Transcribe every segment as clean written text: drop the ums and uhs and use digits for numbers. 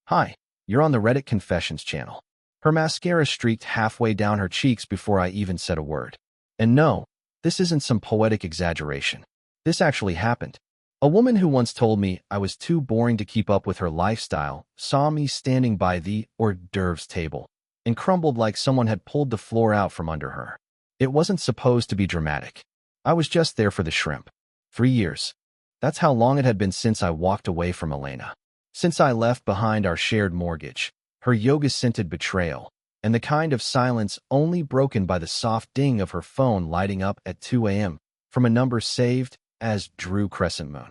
Hi, you're on the Reddit Confessions channel. Her mascara streaked halfway down her cheeks before I even said a word. And no, this isn't some poetic exaggeration. This actually happened. A woman who once told me I was too boring to keep up with her lifestyle saw me standing by the hors d'oeuvres table and crumbled like someone had pulled the floor out from under her. It wasn't supposed to be dramatic. I was just there for the shrimp. 3 years. That's how long it had been since I walked away from Elena. Since I left behind our shared mortgage, her yoga-scented betrayal, and the kind of silence only broken by the soft ding of her phone lighting up at 2 a.m. from a number saved as Drew Crescent Moon.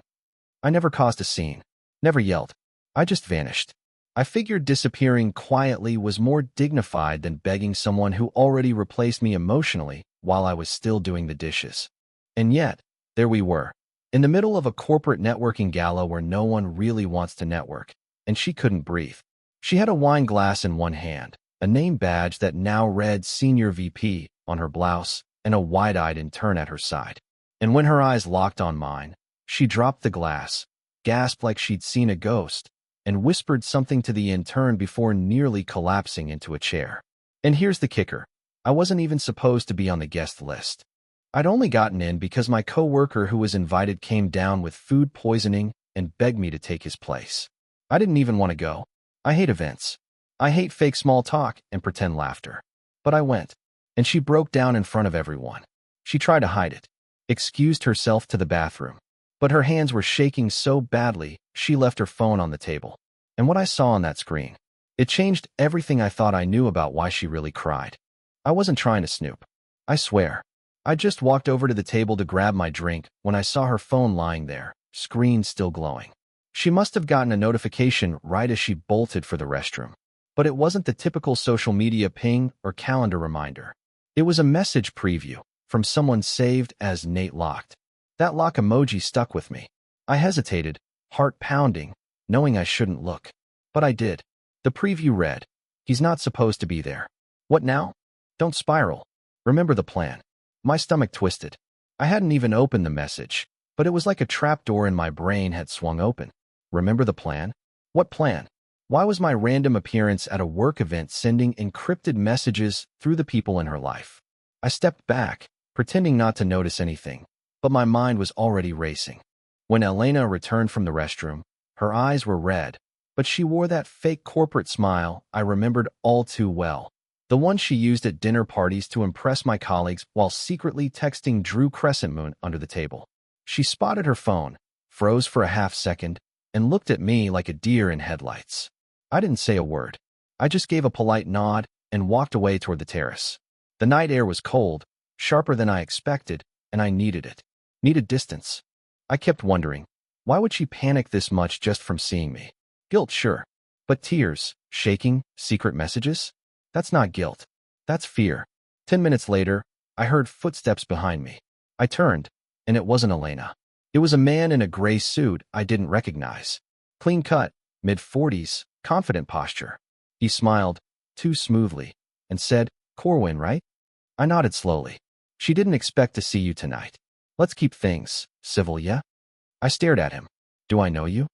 I never caused a scene, never yelled. I just vanished. I figured disappearing quietly was more dignified than begging someone who already replaced me emotionally while I was still doing the dishes. And yet, there we were, in the middle of a corporate networking gala where no one really wants to network, and she couldn't breathe. She had a wine glass in one hand, a name badge that now read Senior VP on her blouse, and a wide-eyed intern at her side. And when her eyes locked on mine, she dropped the glass, gasped like she'd seen a ghost, and whispered something to the intern before nearly collapsing into a chair. And here's the kicker. I wasn't even supposed to be on the guest list. I'd only gotten in because my coworker who was invited came down with food poisoning and begged me to take his place. I didn't even want to go. I hate events. I hate fake small talk and pretend laughter. But I went, and she broke down in front of everyone. She tried to hide it, excused herself to the bathroom, but her hands were shaking so badly she left her phone on the table. And what I saw on that screen, it changed everything I thought I knew about why she really cried. I wasn't trying to snoop. I swear. I just walked over to the table to grab my drink when I saw her phone lying there, screen still glowing. She must have gotten a notification right as she bolted for the restroom. But it wasn't the typical social media ping or calendar reminder. It was a message preview from someone saved as Nate Locked. That lock emoji stuck with me. I hesitated, heart pounding, knowing I shouldn't look. But I did. The preview read, "He's not supposed to be there. What now? Don't spiral. Remember the plan." My stomach twisted. I hadn't even opened the message, but it was like a trapdoor in my brain had swung open. Remember the plan? What plan? Why was my random appearance at a work event sending encrypted messages through the people in her life? I stepped back, pretending not to notice anything, but my mind was already racing. When Elena returned from the restroom, her eyes were red, but she wore that fake corporate smile I remembered all too well. The one she used at dinner parties to impress my colleagues while secretly texting Drew Crescent Moon under the table. She spotted her phone, froze for a half second, and looked at me like a deer in headlights. I didn't say a word. I just gave a polite nod and walked away toward the terrace. The night air was cold, sharper than I expected, and I needed it. Needed distance. I kept wondering, why would she panic this much just from seeing me? Guilt, sure. But tears, shaking, secret messages? That's not guilt. That's fear. 10 minutes later, I heard footsteps behind me. I turned, and it wasn't Elena. It was a man in a gray suit I didn't recognize. Clean cut, mid-40s, confident posture. He smiled, too smoothly, and said, "Corwin, right?" I nodded slowly. "She didn't expect to see you tonight. Let's keep things civil, yeah?" I stared at him. "Do I know you?"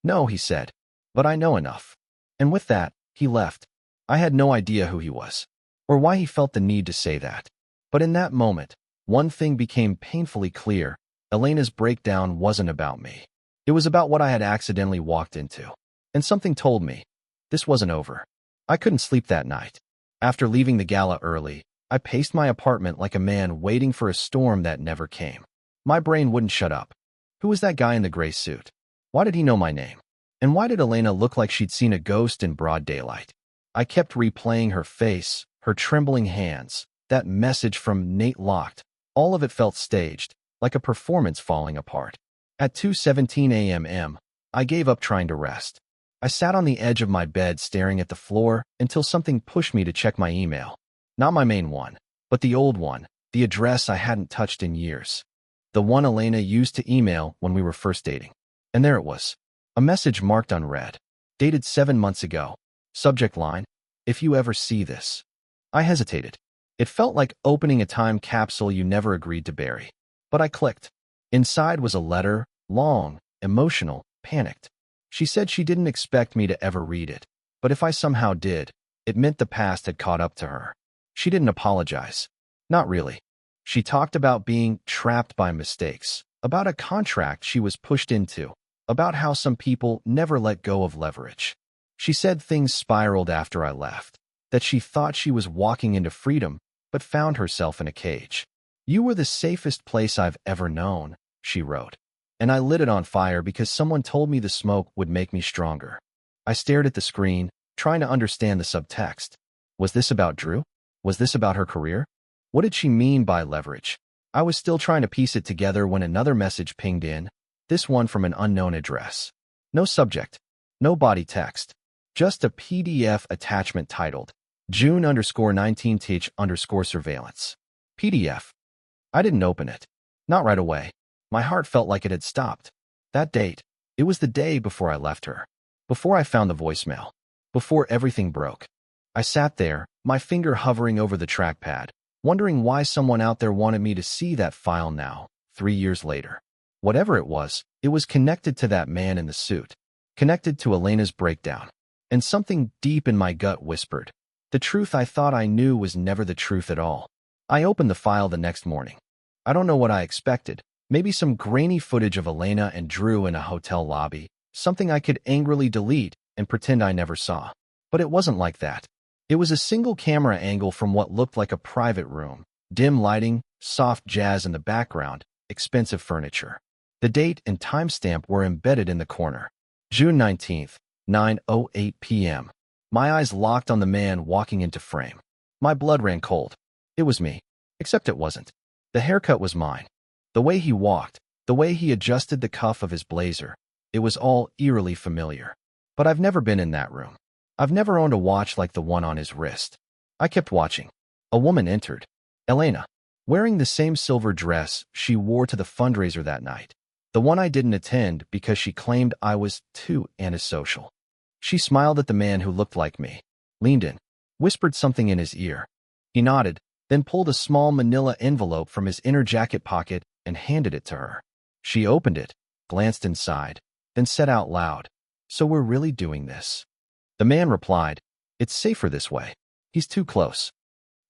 "No," he said, "but I know enough." And with that, he left. I had no idea who he was, or why he felt the need to say that. But in that moment, one thing became painfully clear. Elena's breakdown wasn't about me. It was about what I had accidentally walked into. And something told me, this wasn't over. I couldn't sleep that night. After leaving the gala early, I paced my apartment like a man waiting for a storm that never came. My brain wouldn't shut up. Who was that guy in the gray suit? Why did he know my name? And why did Elena look like she'd seen a ghost in broad daylight? I kept replaying her face, her trembling hands, that message from Nate Locked. All of it felt staged, like a performance falling apart. At 2:17 a.m., I gave up trying to rest. I sat on the edge of my bed staring at the floor until something pushed me to check my email. Not my main one, but the old one, the address I hadn't touched in years. The one Elena used to email when we were first dating. And there it was. A message marked unread. Dated 7 months ago. Subject line, "If you ever see this." I hesitated. It felt like opening a time capsule you never agreed to bury. But I clicked. Inside was a letter, long, emotional, panicked. She said she didn't expect me to ever read it, but if I somehow did, it meant the past had caught up to her. She didn't apologize. Not really. She talked about being trapped by mistakes, about a contract she was pushed into, about how some people never let go of leverage. She said things spiraled after I left, that she thought she was walking into freedom, but found herself in a cage. "You were the safest place I've ever known," she wrote. And I lit it on fire because someone told me the smoke would make me stronger. I stared at the screen, trying to understand the subtext. Was this about Drew? Was this about her career? What did she mean by leverage? I was still trying to piece it together when another message pinged in, this one from an unknown address. No subject, no body text, just a PDF attachment titled June_19th_surveillance. PDF. I didn't open it. Not right away. My heart felt like it had stopped. That date, it was the day before I left her. Before I found the voicemail. Before everything broke. I sat there, my finger hovering over the trackpad, wondering why someone out there wanted me to see that file now, 3 years later. Whatever it was connected to that man in the suit, connected to Elena's breakdown. And something deep in my gut whispered, the truth I thought I knew was never the truth at all. I opened the file the next morning. I don't know what I expected. Maybe some grainy footage of Elena and Drew in a hotel lobby, something I could angrily delete and pretend I never saw. But it wasn't like that. It was a single camera angle from what looked like a private room, dim lighting, soft jazz in the background, expensive furniture. The date and timestamp were embedded in the corner. June 19th, 9:08 p.m. My eyes locked on the man walking into frame. My blood ran cold. It was me. Except it wasn't. The haircut was mine. The way he walked, the way he adjusted the cuff of his blazer, it was all eerily familiar. But I've never been in that room. I've never owned a watch like the one on his wrist. I kept watching. A woman entered. Elena, wearing the same silver dress she wore to the fundraiser that night. The one I didn't attend because she claimed I was too antisocial. She smiled at the man who looked like me, leaned in, whispered something in his ear. He nodded, then pulled a small manila envelope from his inner jacket pocket and handed it to her. She opened it, glanced inside, then said out loud, "So we're really doing this?" The man replied, "It's safer this way. He's too close."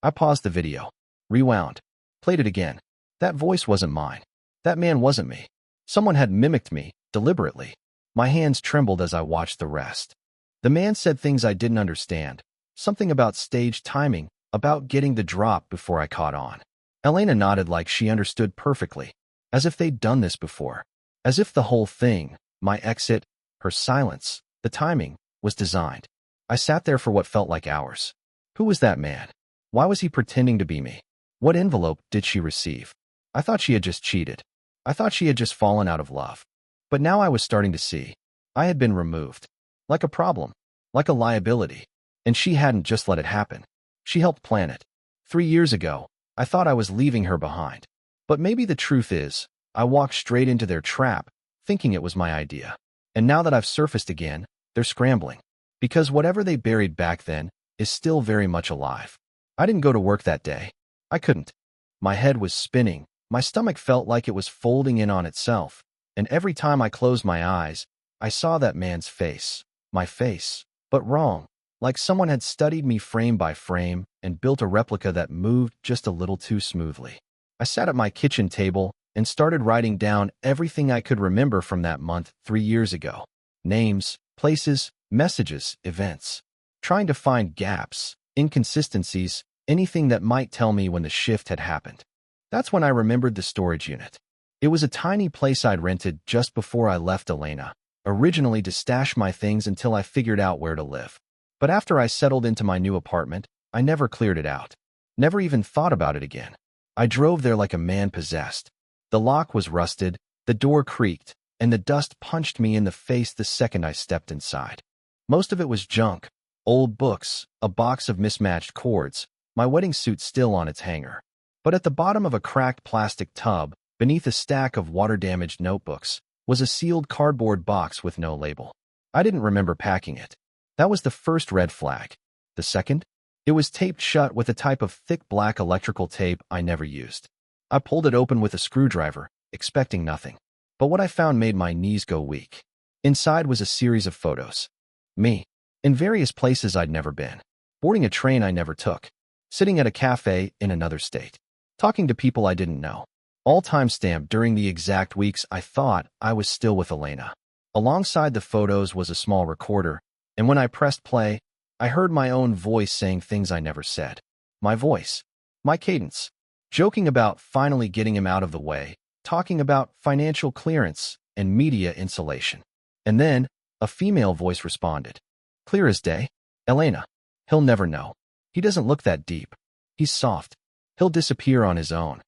I paused the video, rewound, played it again. That voice wasn't mine. That man wasn't me. Someone had mimicked me, deliberately. My hands trembled as I watched the rest. The man said things I didn't understand, something about stage timing, about getting the drop before I caught on. Elena nodded like she understood perfectly, as if they'd done this before, as if the whole thing, my exit, her silence, the timing, was designed. I sat there for what felt like hours. Who was that man? Why was he pretending to be me? What envelope did she receive? I thought she had just cheated. I thought she had just fallen out of love. But now I was starting to see. I had been removed. Like a problem. Like a liability. And she hadn't just let it happen. She helped plan it. 3 years ago, I thought I was leaving her behind. But maybe the truth is, I walked straight into their trap, thinking it was my idea. And now that I've surfaced again, they're scrambling. Because whatever they buried back then is still very much alive. I didn't go to work that day. I couldn't. My head was spinning. My stomach felt like it was folding in on itself. And every time I closed my eyes, I saw that man's face. My face. But wrong. Like someone had studied me frame by frame and built a replica that moved just a little too smoothly. I sat at my kitchen table and started writing down everything I could remember from that month 3 years ago. Names, places, messages, events. Trying to find gaps, inconsistencies, anything that might tell me when the shift had happened. That's when I remembered the storage unit. It was a tiny place I'd rented just before I left Elena, originally to stash my things until I figured out where to live. But after I settled into my new apartment, I never cleared it out. Never even thought about it again. I drove there like a man possessed. The lock was rusted, the door creaked, and the dust punched me in the face the second I stepped inside. Most of it was junk, old books, a box of mismatched cords, my wedding suit still on its hanger. But at the bottom of a cracked plastic tub, beneath a stack of water-damaged notebooks, was a sealed cardboard box with no label. I didn't remember packing it. That was the first red flag. The second? It was taped shut with a type of thick black electrical tape I never used. I pulled it open with a screwdriver, expecting nothing. But what I found made my knees go weak. Inside was a series of photos. Me. In various places I'd never been. Boarding a train I never took. Sitting at a cafe in another state. Talking to people I didn't know. All time-stamped during the exact weeks I thought I was still with Elena. Alongside the photos was a small recorder, and when I pressed play, I heard my own voice saying things I never said. My voice. My cadence. Joking about finally getting him out of the way, talking about financial clearance and media insulation. And then, a female voice responded. Clear as day. Elena. He'll never know. He doesn't look that deep. He's soft. He'll disappear on his own.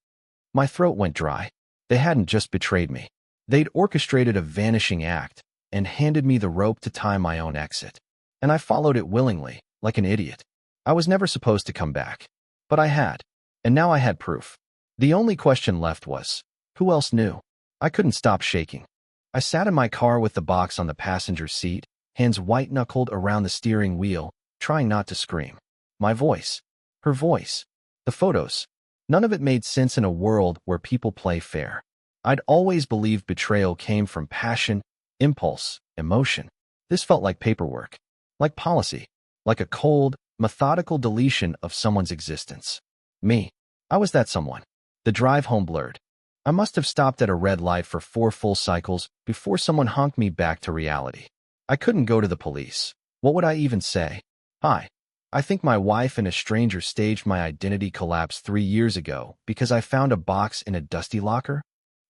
My throat went dry. They hadn't just betrayed me. They'd orchestrated a vanishing act and handed me the rope to tie my own exit. And I followed it willingly, like an idiot. I was never supposed to come back. But I had. And now I had proof. The only question left was, who else knew? I couldn't stop shaking. I sat in my car with the box on the passenger seat, hands white-knuckled around the steering wheel, trying not to scream. My voice. Her voice. The photos. None of it made sense in a world where people play fair. I'd always believed betrayal came from passion, impulse, emotion. This felt like paperwork. Like policy. Like a cold, methodical deletion of someone's existence. Me. I was that someone. The drive home blurred. I must have stopped at a red light for 4 full cycles before someone honked me back to reality. I couldn't go to the police. What would I even say? Hi. I think my wife and a stranger staged my identity collapse 3 years ago because I found a box in a dusty locker.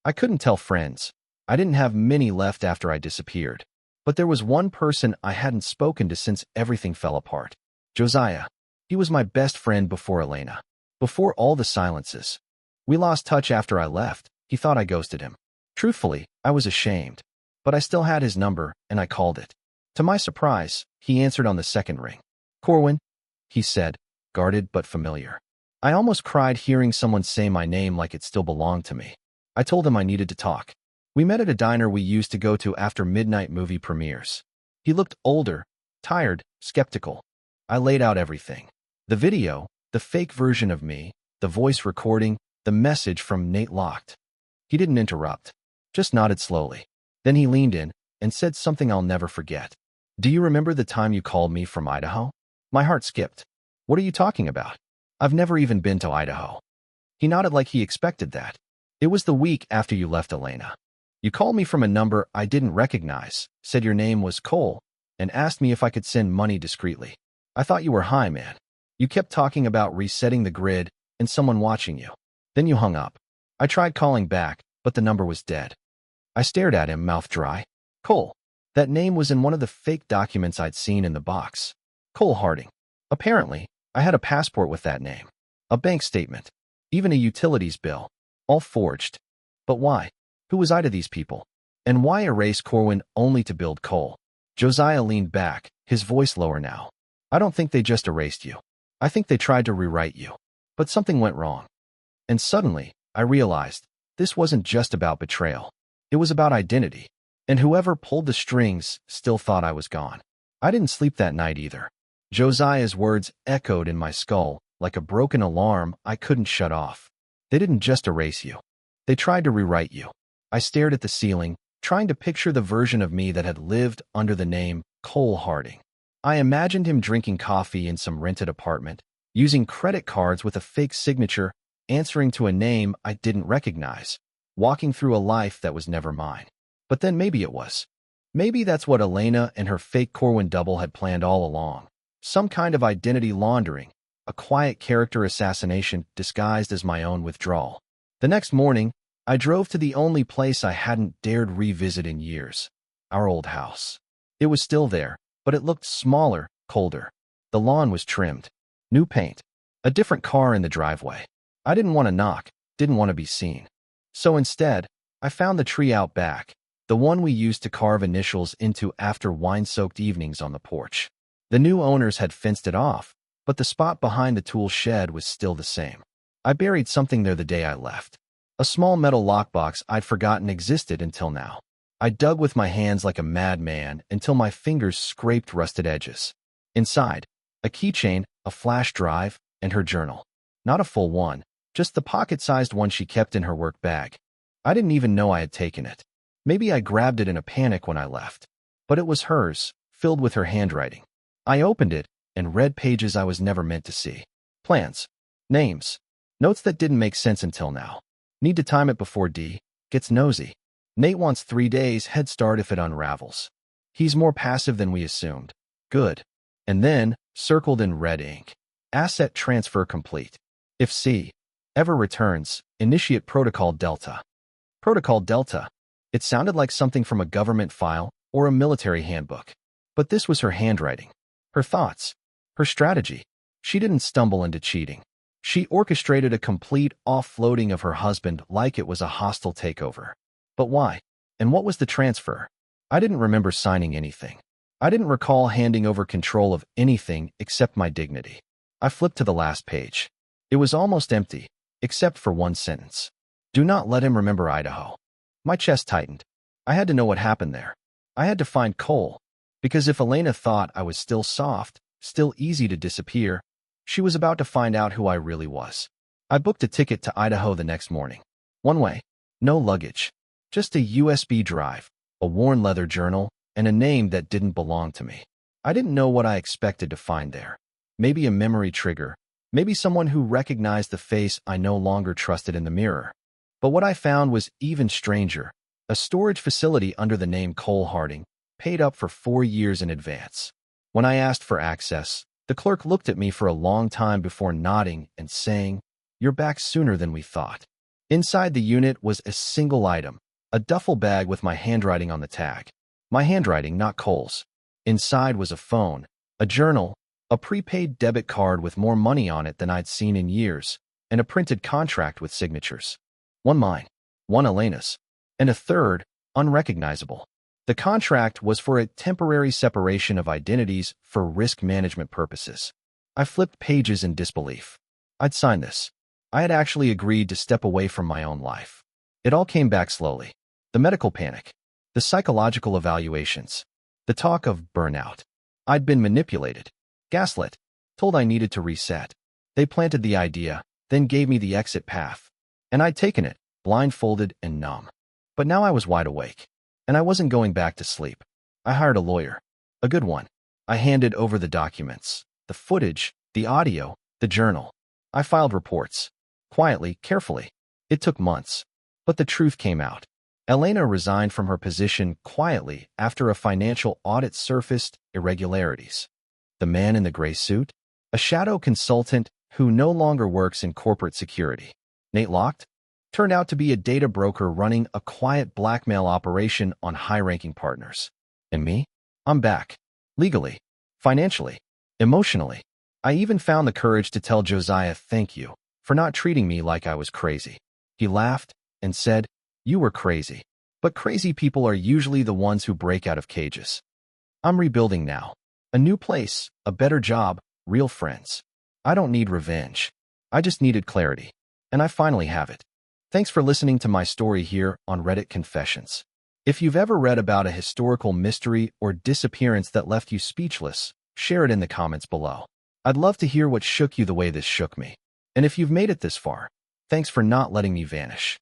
I couldn't tell friends. I didn't have many left after I disappeared. But there was one person I hadn't spoken to since everything fell apart. Josiah. He was my best friend before Elena. Before all the silences. We lost touch after I left. He thought I ghosted him. Truthfully, I was ashamed. But I still had his number, and I called it. To my surprise, he answered on the second ring. Corwin, he said, guarded but familiar. I almost cried hearing someone say my name like it still belonged to me. I told him I needed to talk. We met at a diner we used to go to after midnight movie premieres. He looked older, tired, skeptical. I laid out everything. The video, the fake version of me, the voice recording, the message from Nate Locked. He didn't interrupt, just nodded slowly. Then he leaned in and said something I'll never forget. Do you remember the time you called me from Idaho? My heart skipped. What are you talking about? I've never even been to Idaho. He nodded like he expected that. It was the week after you left Elena. You called me from a number I didn't recognize, said your name was Cole, and asked me if I could send money discreetly. I thought you were high, man. You kept talking about resetting the grid and someone watching you. Then you hung up. I tried calling back, but the number was dead. I stared at him, mouth dry. Cole. That name was in one of the fake documents I'd seen in the box. Cole Harding. Apparently, I had a passport with that name. A bank statement. Even a utilities bill. All forged. But why? Who was I to these people? And why erase Corwin only to build Cole? Josiah leaned back, his voice lower now. I don't think they just erased you. I think they tried to rewrite you. But something went wrong. And suddenly, I realized, this wasn't just about betrayal. It was about identity. And whoever pulled the strings still thought I was gone. I didn't sleep that night either. Josiah's words echoed in my skull like a broken alarm I couldn't shut off. They didn't just erase you. They tried to rewrite you. I stared at the ceiling, trying to picture the version of me that had lived under the name Cole Harding. I imagined him drinking coffee in some rented apartment, using credit cards with a fake signature, answering to a name I didn't recognize, walking through a life that was never mine. But then maybe it was. Maybe that's what Elena and her fake Corwin double had planned all along. Some kind of identity laundering, a quiet character assassination disguised as my own withdrawal. The next morning, I drove to the only place I hadn't dared revisit in years, our old house. It was still there, but it looked smaller, colder. The lawn was trimmed. New paint. A different car in the driveway. I didn't want to knock, didn't want to be seen. So instead, I found the tree out back, the one we used to carve initials into after wine-soaked evenings on the porch. The new owners had fenced it off, but the spot behind the tool shed was still the same. I buried something there the day I left. A small metal lockbox I'd forgotten existed until now. I dug with my hands like a madman until my fingers scraped rusted edges. Inside, a keychain, a flash drive, and her journal. Not a full one, just the pocket-sized one she kept in her work bag. I didn't even know I had taken it. Maybe I grabbed it in a panic when I left. But it was hers, filled with her handwriting. I opened it and read pages I was never meant to see. Plans. Names. Notes that didn't make sense until now. Need to time it before D gets nosy. Nate wants 3 days head start if it unravels. He's more passive than we assumed. Good. And then, circled in red ink. Asset transfer complete. If C ever returns, initiate Protocol Delta. Protocol Delta. It sounded like something from a government file or a military handbook. But this was her handwriting. Her thoughts. Her strategy. She didn't stumble into cheating. She orchestrated a complete offloading of her husband like it was a hostile takeover. But why? And what was the transfer? I didn't remember signing anything. I didn't recall handing over control of anything except my dignity. I flipped to the last page. It was almost empty, except for one sentence. Do not let him remember Idaho. My chest tightened. I had to know what happened there. I had to find Cole. Because if Elena thought I was still soft, still easy to disappear, she was about to find out who I really was. I booked a ticket to Idaho the next morning. One way. No luggage. Just a USB drive, a worn leather journal, and a name that didn't belong to me. I didn't know what I expected to find there. Maybe a memory trigger. Maybe someone who recognized the face I no longer trusted in the mirror. But what I found was even stranger. A storage facility under the name Cole Harding, paid up for 4 years in advance. When I asked for access, the clerk looked at me for a long time before nodding and saying, "You're back sooner than we thought." Inside the unit was a single item, a duffel bag with my handwriting on the tag. My handwriting, not Cole's. Inside was a phone, a journal, a prepaid debit card with more money on it than I'd seen in years, and a printed contract with signatures. One mine, one Elena's, and a third, unrecognizable. The contract was for a temporary separation of identities for risk management purposes. I flipped pages in disbelief. I'd signed this. I had actually agreed to step away from my own life. It all came back slowly. The medical panic, the psychological evaluations, the talk of burnout. I'd been manipulated, gaslit, told I needed to reset. They planted the idea, then gave me the exit path. And I'd taken it, blindfolded and numb. But now I was wide awake. And I wasn't going back to sleep. I hired a lawyer. A good one. I handed over the documents, the footage, the audio, the journal. I filed reports. Quietly, carefully. It took months. But the truth came out. Elena resigned from her position quietly after a financial audit surfaced irregularities. The man in the gray suit? A shadow consultant who no longer works in corporate security. Nate Locked? Turned out to be a data broker running a quiet blackmail operation on high-ranking partners. And me? I'm back. Legally. Financially. Emotionally. I even found the courage to tell Josiah thank you for not treating me like I was crazy. He laughed and said, "You were crazy. But crazy people are usually the ones who break out of cages." I'm rebuilding now. A new place, a better job, real friends. I don't need revenge. I just needed clarity. And I finally have it. Thanks for listening to my story here on Reddit Confessions. If you've ever read about a historical mystery or disappearance that left you speechless, share it in the comments below. I'd love to hear what shook you the way this shook me. And if you've made it this far, thanks for not letting me vanish.